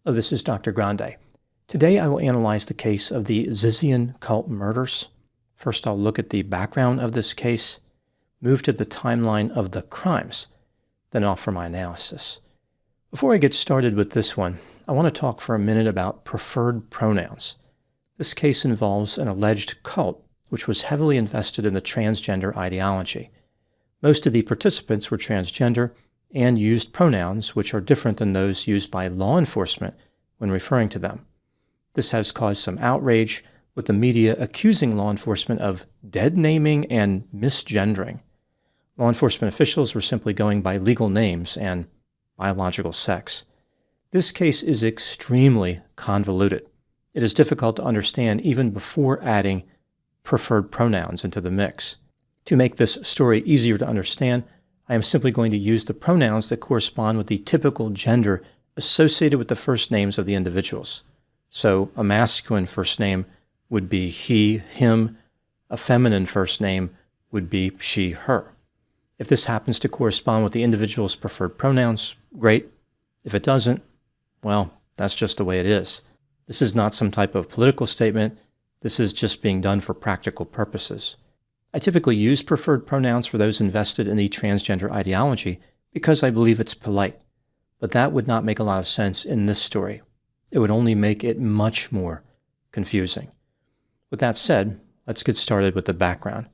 This is Dr. Grande. Today I will analyze the case of the Zizian Cult Murders. First I'll look at the background of this case, move to the timeline of the crimes, then offer my analysis. Before I get started with this one, I want to talk for a minute about preferred pronouns. This case involves an alleged cult which was heavily invested in the transgender ideology. Most of the participants were transgender and used pronouns which are different than those used by law enforcement when referring to them. This has caused some outrage, with the media accusing law enforcement of dead-naming and misgendering. Law enforcement officials were simply going by legal names and biological sex. This case is extremely convoluted. It is difficult to understand even before adding preferred pronouns into the mix. To make this story easier to understand, I am simply going to use the pronouns that correspond with the typical gender associated with the first names of the individuals. So a masculine first name would be he, him. A feminine first name would be she, her. If this happens to correspond with the individual's preferred pronouns, great. If it doesn't, well, that's just the way it is. This is not some type of political statement. This is just being done for practical purposes. I typically use preferred pronouns for those invested in the transgender ideology because I believe it's polite, but that would not make a lot of sense in this story. It would only make it much more confusing. With that said, let's get started with the background.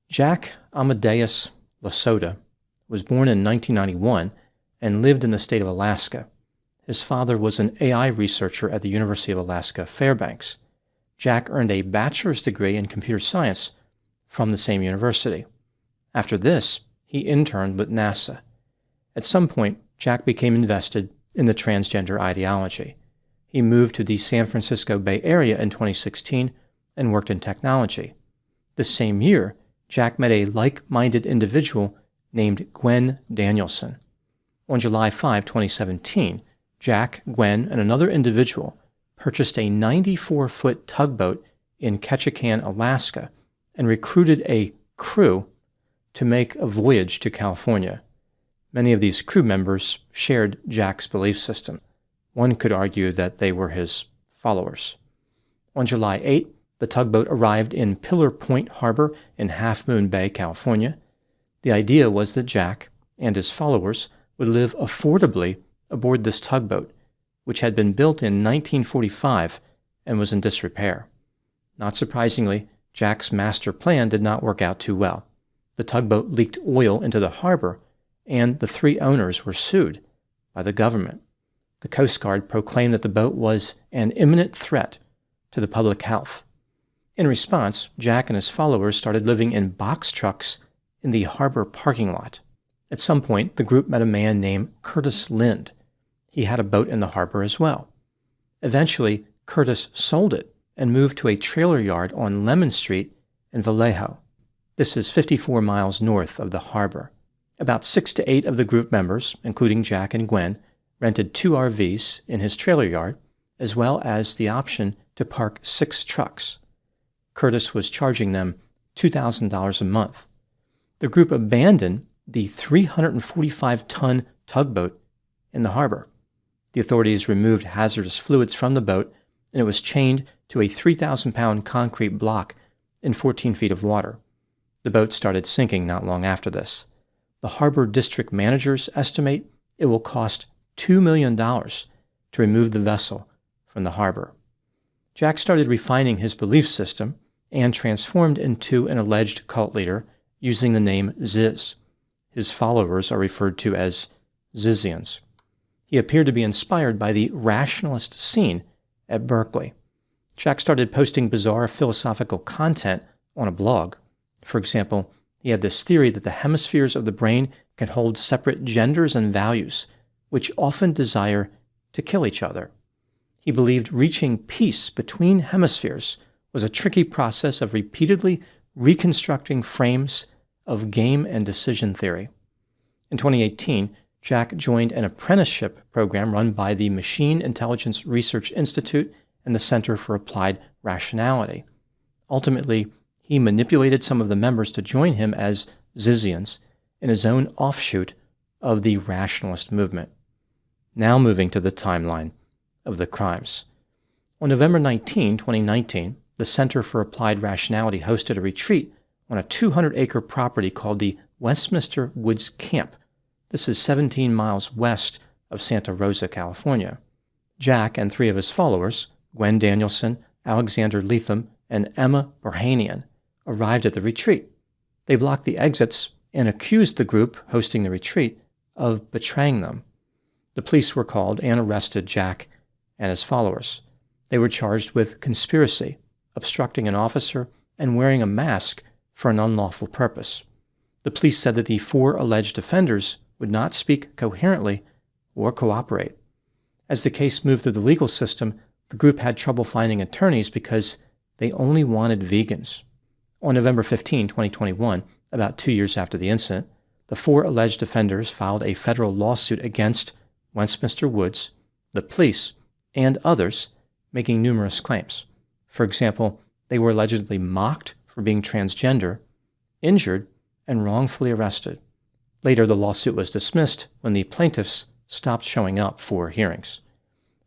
Jack Amadeus Lasota was born in 1991 and lived in the state of Alaska. His father was an AI researcher at the University of Alaska Fairbanks. Jack earned a bachelor's degree in computer science from the same university. After this, he interned with NASA. At some point, Jack became invested in the transgender ideology. He moved to the San Francisco Bay Area in 2016 and worked in technology. This same year, Jack met a like-minded individual named Gwen Danielson. On July 5, 2017, Jack, Gwen, and another individual purchased a 94-foot tugboat in Ketchikan, Alaska, and recruited a crew to make a voyage to California. Many of these crew members shared Jack's belief system. One could argue that they were his followers. On July 8, the tugboat arrived in Pillar Point Harbor in Half Moon Bay, California. The idea was that Jack and his followers would live affordably aboard this tugboat, which had been built in 1945 and was in disrepair. Not surprisingly, Jack's master plan did not work out too well. The tugboat leaked oil into the harbor, and the three owners were sued by the government. The Coast Guard proclaimed that the boat was an imminent threat to the public health. In response, Jack and his followers started living in box trucks in the harbor parking lot. At some point, the group met a man named Curtis Lind. He had a boat in the harbor as well. Eventually, Curtis sold it and moved to a trailer yard on Lemon Street in Vallejo. This is 54 miles north of the harbor. About 6 to 8 of the group members, including Jack and Gwen, rented 2 RVs in his trailer yard, as well as the option to park 6 trucks. Curtis was charging them $2,000 a month. The group abandoned the 345-ton tugboat in the harbor. The authorities removed hazardous fluids from the boat, and it was chained to a 3,000-pound concrete block in 14 feet of water. The boat started sinking not long after this. The harbor district managers estimate it will cost $2 million to remove the vessel from the harbor. Jack started refining his belief system and transformed into an alleged cult leader using the name Ziz. His followers are referred to as Zizians. He appeared to be inspired by the rationalist scene at Berkeley. Jack started posting bizarre philosophical content on a blog. For example, he had this theory that the hemispheres of the brain can hold separate genders and values, which often desire to kill each other. He believed reaching peace between hemispheres was a tricky process of repeatedly reconstructing frames of game and decision theory. In 2018, Jack joined an apprenticeship program run by the Machine Intelligence Research Institute and the Center for Applied Rationality. Ultimately, he manipulated some of the members to join him as Zizians in his own offshoot of the rationalist movement. Now moving to the timeline of the crimes. On November 19, 2019, the Center for Applied Rationality hosted a retreat on a 200-acre property called the Westminster Woods Camp. This is 17 miles west of Santa Rosa, California. Jack and 3 of his followers, Gwen Danielson, Alexander Leatham, and Emma Burhanian, arrived at the retreat. They blocked the exits and accused the group hosting the retreat of betraying them. The police were called and arrested Jack and his followers. They were charged with conspiracy, obstructing an officer, and wearing a mask for an unlawful purpose. The police said that the 4 alleged offenders would not speak coherently or cooperate. As the case moved through the legal system, the group had trouble finding attorneys because they only wanted vegans. On November 15, 2021, about 2 years after the incident, the 4 alleged offenders filed a federal lawsuit against Westminster Woods, the police, and others, making numerous claims. For example, they were allegedly mocked for being transgender, injured, and wrongfully arrested. Later, the lawsuit was dismissed when the plaintiffs stopped showing up for hearings.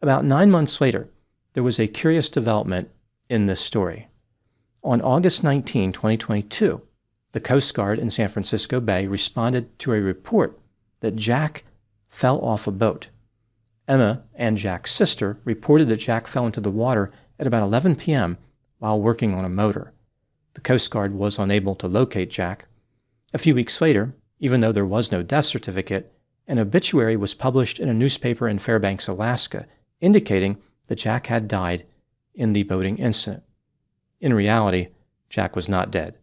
About 9 months later, there was a curious development in this story. On August 19, 2022, the Coast Guard in San Francisco Bay responded to a report that Jack fell off a boat. Emma and Jack's sister reported that Jack fell into the water at about 11 p.m. while working on a motor. The Coast Guard was unable to locate Jack. A few weeks later, even though there was no death certificate, an obituary was published in a newspaper in Fairbanks, Alaska, indicating that Jack had died in the boating incident. In reality, Jack was not dead.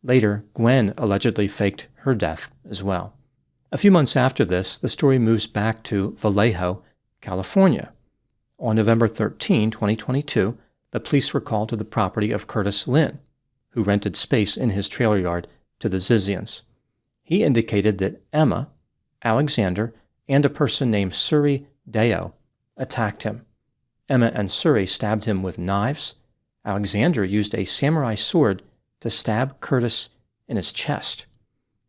Later, Gwen allegedly faked her death as well. A few months after this, the story moves back to Vallejo, California. On November 13, 2022, the police were called to the property of Curtis Lynn, who rented space in his trailer yard to the Zizians. He indicated that Emma, Alexander, and a person named Suri Deo attacked him. Emma and Suri stabbed him with knives. Alexander used a samurai sword to stab Curtis in his chest.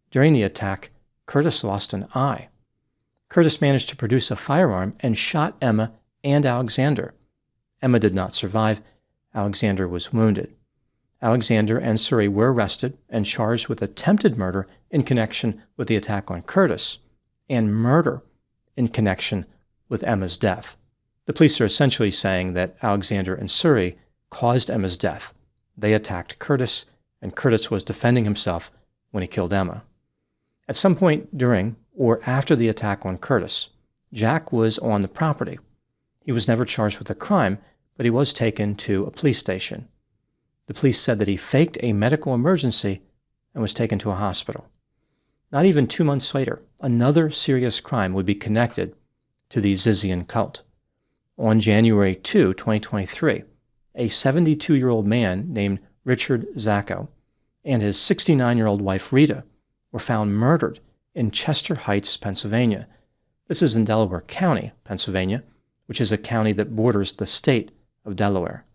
During the attack, Curtis lost an eye. Curtis managed to produce a firearm and shot Emma and Alexander. Emma did not survive. Alexander was wounded. Alexander and Suri were arrested and charged with attempted murder in connection with the attack on Curtis and murder in connection with Emma's death. The police are essentially saying that Alexander and Suri caused Emma's death. They attacked Curtis, and Curtis was defending himself when he killed Emma. At some point during or after the attack on Curtis, Jack was on the property. He was never charged with a crime, but he was taken to a police station. The police said that he faked a medical emergency and was taken to a hospital. Not even 2 months later, another serious crime would be connected to the Zizian cult. On January 2, 2023, a 72-year-old man named Richard Zacco and his 69-year-old wife Rita were found murdered in Chester Heights, Pennsylvania. This is in Delaware County, Pennsylvania, which is a county that borders the state of Delaware.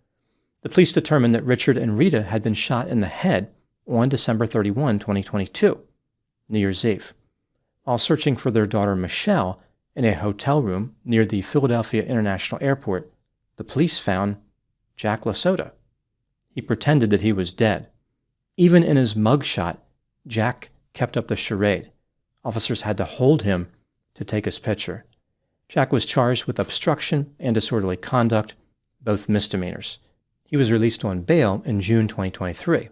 The police determined that Richard and Rita had been shot in the head on December 31, 2022, New Year's Eve, while searching for their daughter Michelle in a hotel room near the Philadelphia International Airport. The police found Jack LaSota. He pretended that he was dead. Even in his mugshot, Jack kept up the charade. Officers had to hold him to take his picture. Jack was charged with obstruction and disorderly conduct, both misdemeanors. He was released on bail in June 2023.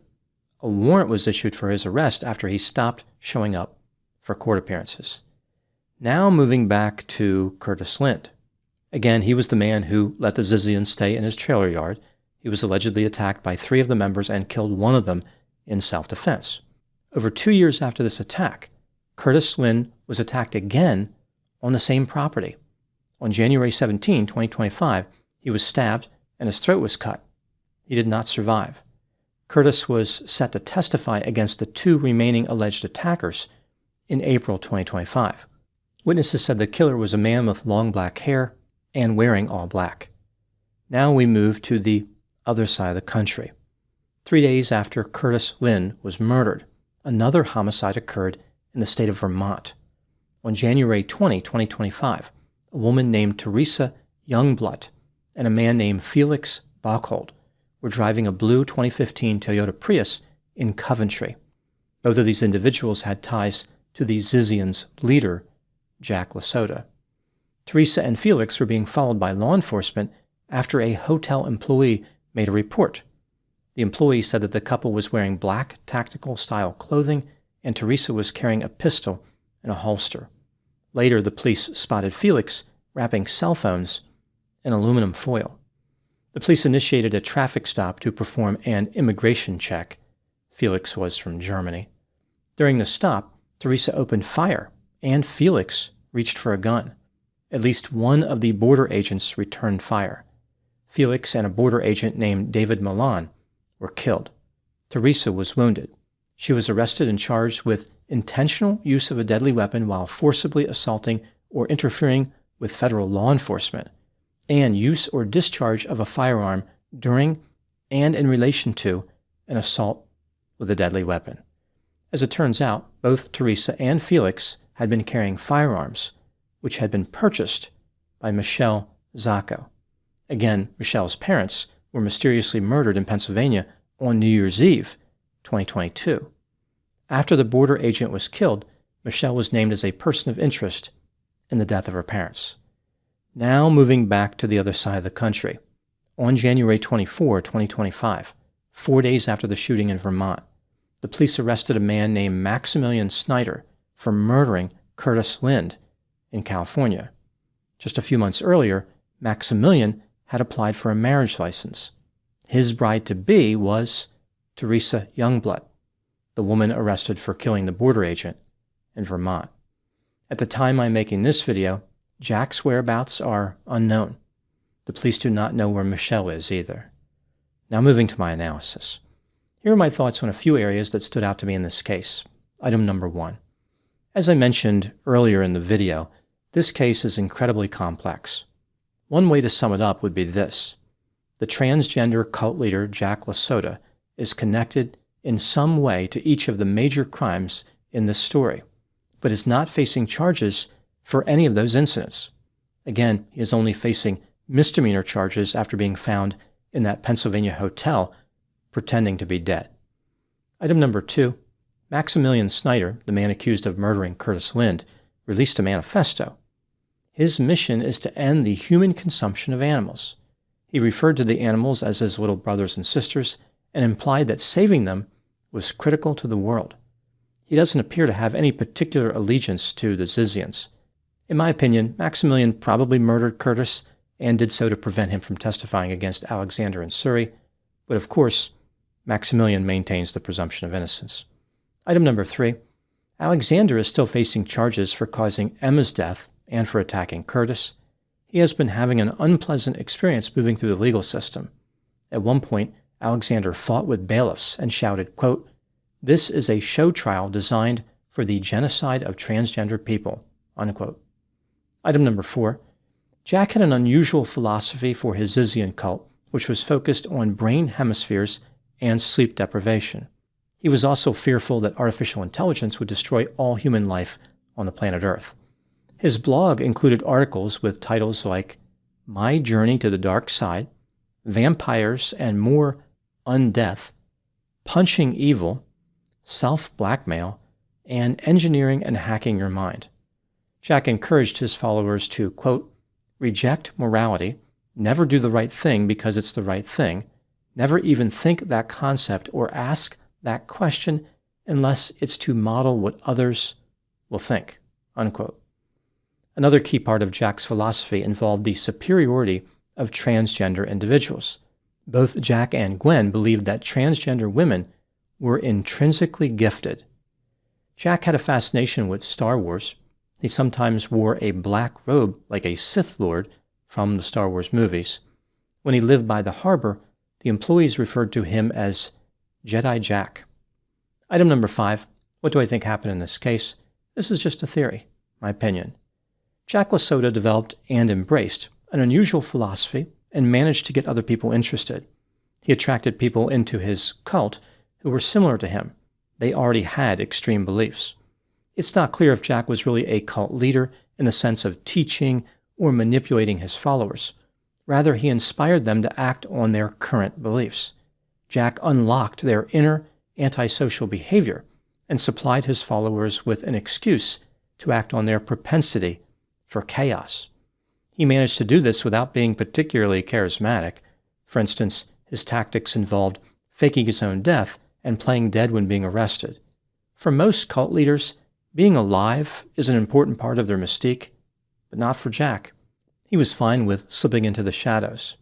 A warrant was issued for his arrest after he stopped showing up for court appearances. Now moving back to Curtis Lynn. Again, he was the man who let the Zizians stay in his trailer yard. He was allegedly attacked by 3 of the members and killed one of them in self-defense. Over 2 years after this attack, Curtis Lynn was attacked again on the same property. On January 17, 2025, he was stabbed and his throat was cut. He did not survive. Curtis was set to testify against the 2 remaining alleged attackers in April 2025. Witnesses said the killer was a man with long black hair and wearing all black. Now we move to the other side of the country. 3 days after Curtis Lynn was murdered, another homicide occurred in the state of Vermont. On January 20, 2025, a woman named Teresa Youngblood and a man named Felix Bockhold were driving a blue 2015 Toyota Prius in Coventry. Both of these individuals had ties to the Zizian's leader, Jack Lasota. Teresa and Felix were being followed by law enforcement after a hotel employee made a report. The employee said that the couple was wearing black tactical-style clothing and Teresa was carrying a pistol in a holster. Later, the police spotted Felix wrapping cell phones in aluminum foil. The police initiated a traffic stop to perform an immigration check. Felix was from Germany. During the stop, Teresa opened fire, and Felix reached for a gun. At least one of the border agents returned fire. Felix and a border agent named David Milan were killed. Teresa was wounded. She was arrested and charged with intentional use of a deadly weapon while forcibly assaulting or interfering with federal law enforcement, and use or discharge of a firearm during and in relation to an assault with a deadly weapon. As it turns out, both Teresa and Felix had been carrying firearms, which had been purchased by Michelle Zacco. Again, Michelle's parents were mysteriously murdered in Pennsylvania on New Year's Eve, 2022. After the border agent was killed, Michelle was named as a person of interest in the death of her parents. Now moving back to the other side of the country. On January 24, 2025, 4 days after the shooting in Vermont, the police arrested a man named Maximilian Snyder for murdering Curtis Lind in California. Just a few months earlier, Maximilian had applied for a marriage license. His bride-to-be was Teresa Youngblood, the woman arrested for killing the border agent in Vermont. At the time I'm making this video, Jack's whereabouts are unknown. The police do not know where Michelle is either. Now moving to my analysis. Here are my thoughts on a few areas that stood out to me in this case. Item number 1. As I mentioned earlier in the video, this case is incredibly complex. One way to sum it up would be this. The transgender cult leader Jack Lasota is connected in some way to each of the major crimes in this story, but is not facing charges for any of those incidents. Again, he is only facing misdemeanor charges after being found in that Pennsylvania hotel pretending to be dead. Item number 2, Maximilian Snyder, the man accused of murdering Curtis Lind, released a manifesto. His mission is to end the human consumption of animals. He referred to the animals as his little brothers and sisters and implied that saving them was critical to the world. He doesn't appear to have any particular allegiance to the Zizians. In my opinion, Maximilian probably murdered Curtis and did so to prevent him from testifying against Alexander and Surrey, but of course, Maximilian maintains the presumption of innocence. Item number 3, Alexander is still facing charges for causing Emma's death and for attacking Curtis. He has been having an unpleasant experience moving through the legal system. At one point, Alexander fought with bailiffs and shouted, quote, "This is a show trial designed for the genocide of transgender people," unquote. Item number 4, Jack had an unusual philosophy for his Zizian cult, which was focused on brain hemispheres and sleep deprivation. He was also fearful that artificial intelligence would destroy all human life on the planet Earth. His blog included articles with titles like My Journey to the Dark Side, Vampires and More Undeath, Punching Evil, Self-Blackmail, and Engineering and Hacking Your Mind. Jack encouraged his followers to, quote, reject morality, never do the right thing because it's the right thing, never even think that concept or ask that question unless it's to model what others will think, unquote. Another key part of Jack's philosophy involved the superiority of transgender individuals. Both Jack and Gwen believed that transgender women were intrinsically gifted. Jack had a fascination with Star Wars. He sometimes wore a black robe like a Sith Lord from the Star Wars movies. When he lived by the harbor, the employees referred to him as Jedi Jack. Item number 5, what do I think happened in this case? This is just a theory, my opinion. Jack Lasota developed and embraced an unusual philosophy and managed to get other people interested. He attracted people into his cult who were similar to him. They already had extreme beliefs. It's not clear if Jack was really a cult leader in the sense of teaching or manipulating his followers. Rather, he inspired them to act on their current beliefs. Jack unlocked their inner antisocial behavior and supplied his followers with an excuse to act on their propensity for chaos. He managed to do this without being particularly charismatic. For instance, his tactics involved faking his own death and playing dead when being arrested. For most cult leaders, being alive is an important part of their mystique, but not for Jack. He was fine with slipping into the shadows.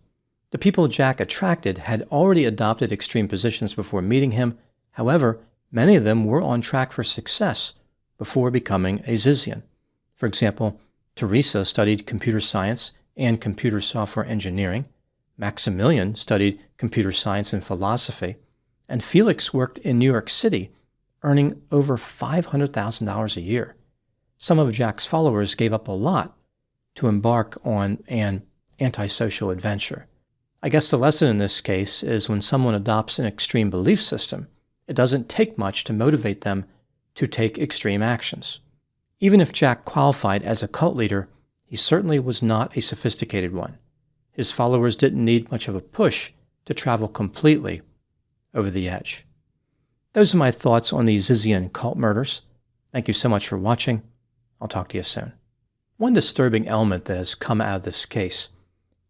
The people Jack attracted had already adopted extreme positions before meeting him. However, many of them were on track for success before becoming a Zizian. For example, Teresa studied computer science and computer software engineering. Maximilian studied computer science and philosophy. And Felix worked in New York City, earning over $500,000 a year. Some of Jack's followers gave up a lot to embark on an antisocial adventure. I guess the lesson in this case is when someone adopts an extreme belief system, it doesn't take much to motivate them to take extreme actions. Even if Jack qualified as a cult leader, he certainly was not a sophisticated one. His followers didn't need much of a push to travel completely over the edge. Those are my thoughts on the Zizian Cult Murders. Thank you so much for watching. I'll talk to you soon. One disturbing element that has come out of this case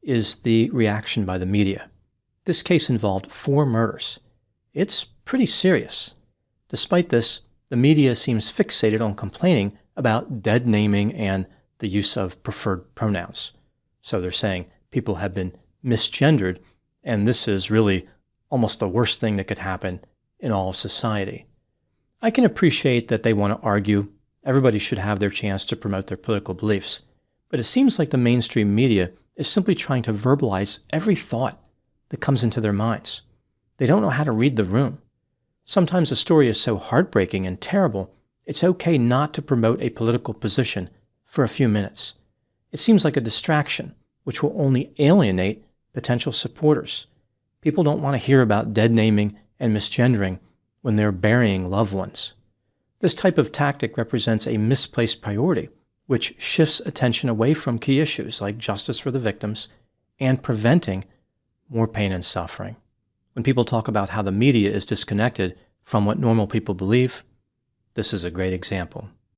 is the reaction by the media. This case involved 4 murders. It's pretty serious. Despite this, the media seems fixated on complaining about dead naming and the use of preferred pronouns. So they're saying people have been misgendered, and this is really almost the worst thing that could happen in all of society. I can appreciate that they want to argue everybody should have their chance to promote their political beliefs, but it seems like the mainstream media is simply trying to verbalize every thought that comes into their minds. They don't know how to read the room. Sometimes a story is so heartbreaking and terrible, it's okay not to promote a political position for a few minutes. It seems like a distraction, which will only alienate potential supporters. People don't want to hear about dead naming and misgendering when they're burying loved ones. This type of tactic represents a misplaced priority, which shifts attention away from key issues like justice for the victims and preventing more pain and suffering. When people talk about how the media is disconnected from what normal people believe, this is a great example.